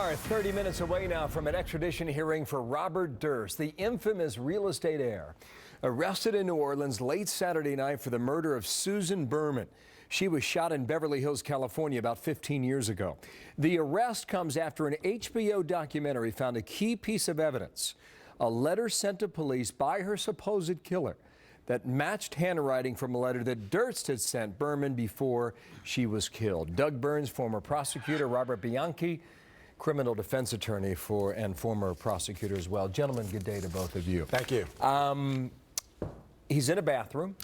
are 30 minutes away now from an extradition hearing for Robert Durst, the infamous real estate heir, arrested in New Orleans late Saturday night for the murder of Susan Berman. She was shot in Beverly Hills, California about 15 years ago. The arrest comes after an HBO documentary found a key piece of evidence, a letter sent to police by her supposed killer that matched handwriting from a letter that Durst had sent Berman before she was killed. Doug Burns, former prosecutor, Robert Bianchi, criminal defense attorney and former prosecutor as well. Gentlemen, good day to both of you. Thank you. He's in a bathroom.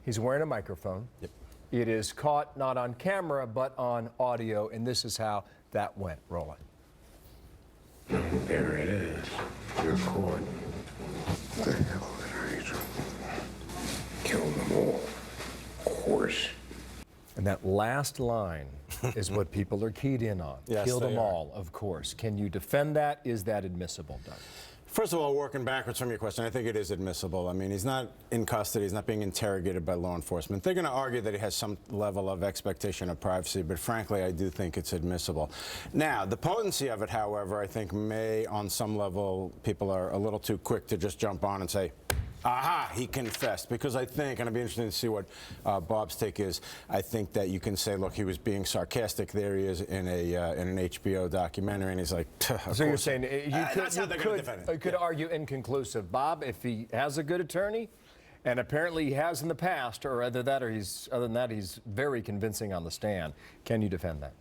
He's wearing a microphone. Yep. It is caught not on camera, but on audio, and this is how that went. Roll it. There it is. You're caught. What the hell did I do? Kill them all. Of course. And that last line is what people are keyed in on. Yes, Kill them they are. all, of course. Can you defend that? Is that admissible, Doug? First of all, working backwards from your question, I think it is admissible. I mean, he's not in custody. He's not being interrogated by law enforcement. They're going to argue that he has some level of expectation of privacy, but frankly, I do think it's admissible. Now, the potency of it, however, I think may, on some level, people are a little too quick to just jump on and say, aha, he confessed. Because I think, and it'd be interesting to see what Bob's take is, I think that you can say, look, he was being sarcastic. There he is in an HBO documentary, and he's like, so you're saying you could argue inconclusive. Bob, if he has a good attorney, and apparently he has in the past, or other than that, he's very convincing on the stand, can you defend that?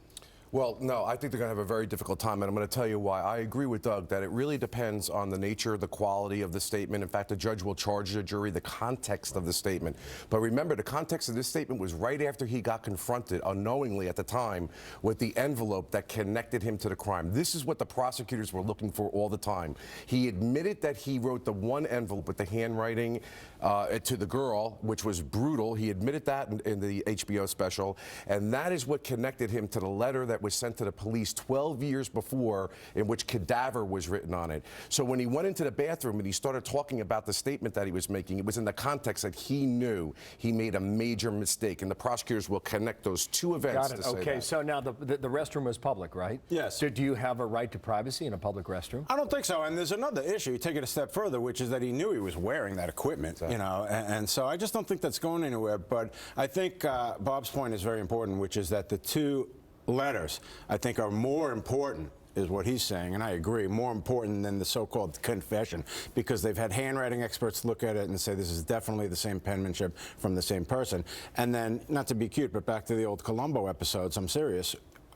Well, no, I think they're going to have a very difficult time, and I'm going to tell you why. I agree with Doug that it really depends on the nature, the quality of the statement. In fact, the judge will charge the jury the context of the statement. But remember, the context of this statement was right after he got confronted unknowingly at the time with the envelope that connected him to the crime. This is what the prosecutors were looking for all the time. He admitted that he wrote the one envelope with the handwriting to the girl, which was brutal. He admitted that in the HBO special, and that is what connected him to the letter that was sent to the police 12 years before, in which cadaver was written on it. So when he went into the bathroom and he started talking about the statement that he was making, it was in the context that he knew he made a major mistake, and the prosecutors will connect those two events. Got it. To say okay, that. so now the restroom was public, right? Yes. So do you have a right to privacy in a public restroom? I don't think so. And there's another issue. You take it a step further, which is that he knew he was wearing that equipment, you know, and so I just don't think that's going anywhere. But I think Bob's point is very important, which is that the two letters, I think, are more important, is what he's saying, and I agree, more important than the so-called confession, because they've had handwriting experts look at it and say this is definitely the same penmanship from the same person. And then, not to be cute, but back to the old Columbo episodes, I'm serious,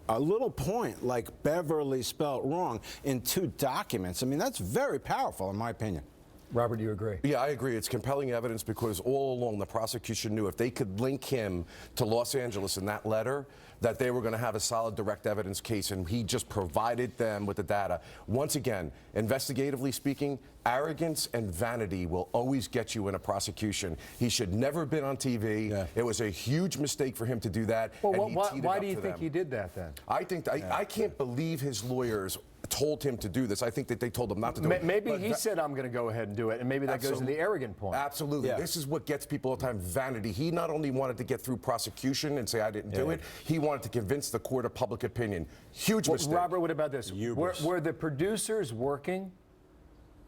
a little point like Beverly spelt wrong in two documents, I mean, that's very powerful in my opinion. Robert, do you agree? Yeah, I agree. It's compelling evidence because all along the prosecution knew if they could link him to Los Angeles in that letter, that they were going to have a solid direct evidence case, and he just provided them with the data. Once again, investigatively speaking, arrogance and vanity will always get you in a prosecution. He should never have been on TV. Yeah. It was a huge mistake for him to do that. Well, why do you think he did that then? I think I can't believe his lawyers told him to do this. I think that they told him not to do it. Maybe he said, I'm going to go ahead and do it, and maybe that goes to the arrogant point. Absolutely. Yeah. This is what gets people all the time, vanity. He not only wanted to get through prosecution and say, I didn't do it, he wanted to convince the court of public opinion. Huge mistake. Robert, what about this? Were the producers working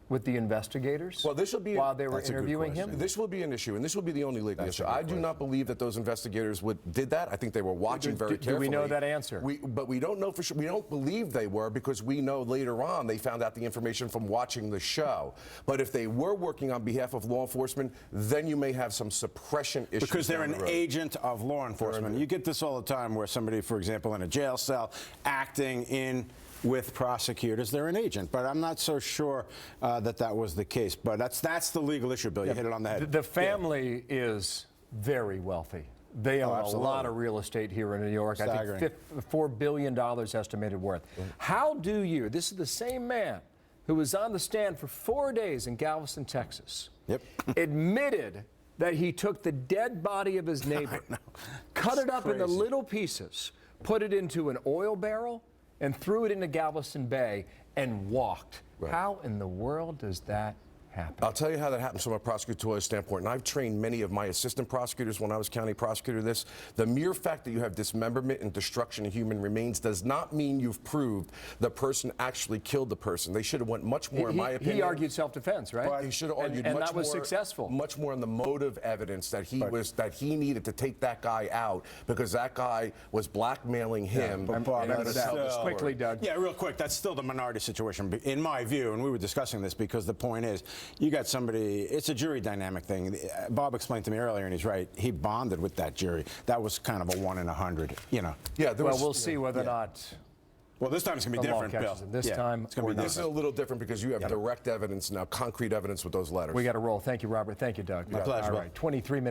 with the investigators while they were interviewing him? This will be an issue, and this will be the only legal issue. I do not believe that those investigators did that. I think they were watching very carefully. Do we know that answer? But we don't know for sure. We don't believe they were, because we know later on they found out the information from watching the show. But if they were working on behalf of law enforcement, then you may have some suppression issues. Because they're an agent of law enforcement. You get this all the time where somebody, for example, in a jail cell, acting in with prosecutors, they're an agent, but I'm not so sure that was the case. But that's the legal issue, Bill. You hit it on the head. The family is very wealthy. They own a lot of real estate here in New York. Staggering. I think $4 billion estimated worth. How do you, this is the same man who was on the stand for 4 days in Galveston, Texas, admitted that he took the dead body of his neighbor, cut it up into little pieces, put it into an oil barrel, and threw it into Galveston Bay and walked. How in the world does that happened. I'll tell you how that happens from a prosecutorial standpoint. And I've trained many of my assistant prosecutors when I was county prosecutor. The mere fact that you have dismemberment and destruction of human remains does not mean you've proved the person actually killed the person. They should have went much more, in my opinion. He argued self-defense, right? Well, he should have argued and much that was more, successful. Much more on the motive evidence that he needed to take that guy out because that guy was blackmailing him. But Bob, and that's quickly, Doug. Yeah, real quick. That's still the minority situation, in my view. And we were discussing this because the point is, you got somebody. It's a jury dynamic thing. Bob explained to me earlier, and he's right. He bonded with that jury. That was kind of a 1 in 100. You know. Yeah. Well, we'll see whether or not. Well, this time it's going to be different, Bill. This time, it's going to be This is a little different because you have direct evidence now, concrete evidence with those letters. We got to roll. Thank you, Robert. Thank you, Doug. My pleasure. All right, 23 minutes.